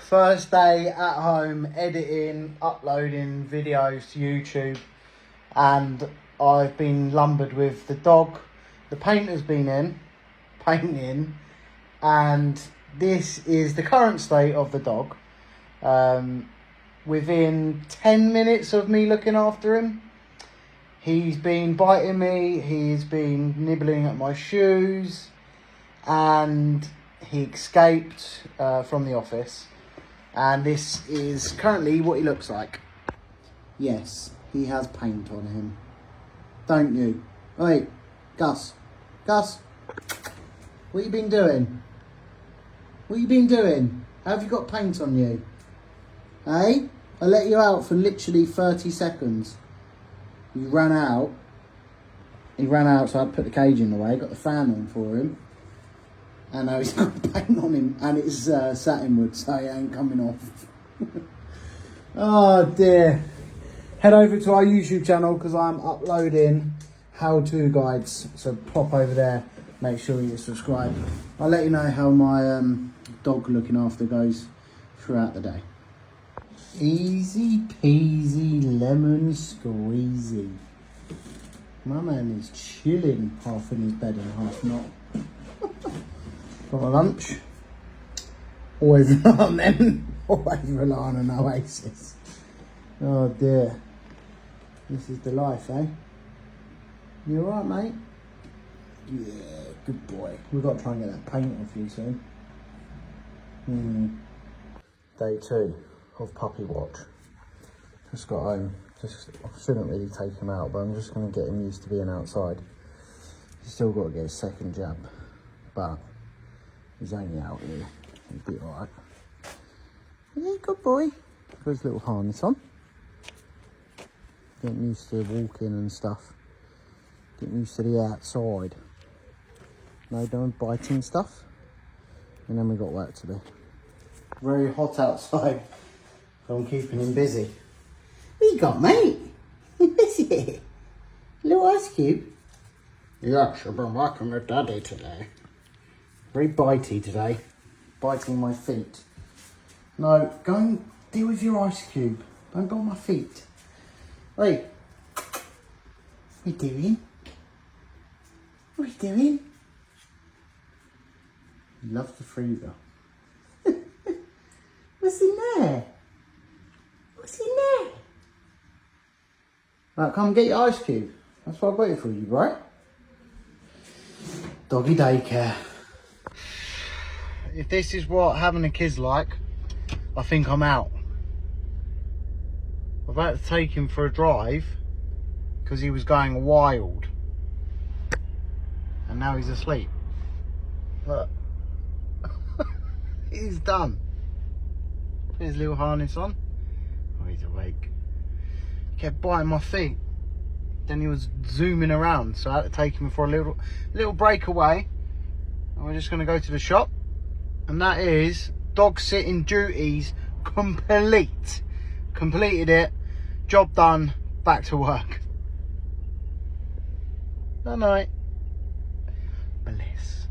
First day at home, editing, uploading videos to YouTube, and I've been lumbered with the dog. The painter's been in, painting, and this is the current state of the dog. Within 10 minutes of me looking after him, he's been biting me, he's been nibbling at my shoes, and he escaped from the office. And this is currently what he looks like. Yes, he has paint on him. Don't you? Wait, Gus. Gus, what you been doing? What you been doing? Have you got paint on you? Hey? I let you out for literally 30 seconds. You ran out. He ran out, so I put the cage in the way, got the fan on for him. And now he's got paint on him, and it's satin wood, so he ain't coming off. Oh dear. Head over to our YouTube channel because I'm uploading how-to guides. So pop over there, make sure you subscribe. I'll let you know how my dog looking after goes throughout the day. Easy peasy lemon squeezy. My man is chilling, half in his bed and half not. For my lunch, always rely on them, always rely on an Oasis. Oh dear, this is the life, eh? You alright, mate? Yeah, good boy. We've got to try and get that paint off you soon. Day 2 of puppy watch. Just got home. I shouldn't really take him out, but I'm just going to get him used to being outside. He's still got to get his second jab, but he's only out here. He'll be alright. Yeah, good boy. Got his little harness on. Getting used to walking and stuff. Getting used to the outside. No, don't biting stuff. And then we got work to do. Very hot outside, so I'm keeping him busy. What you got, mate? Is it? Little ice cube? Yes, I've been working with Daddy today. Very bitey today. Biting my feet. No, go and deal with your ice cube. Don't bite my feet. Wait. What are you doing? What are you doing? He loves the freezer. What's in there? What's in there? Right, come get your ice cube. That's what I got it for you, right? Doggy daycare. If this is what having a kid's like, I think I'm out. I've had to take him for a drive because he was going wild. And now he's asleep. Look. He's done. Put his little harness on. Oh, he's awake. He kept biting my feet. Then he was zooming around, so I had to take him for a little breakaway. And we're just going to go to the shop. And that is dog sitting duties complete. Completed it. Job done. Back to work. Night night. Bliss.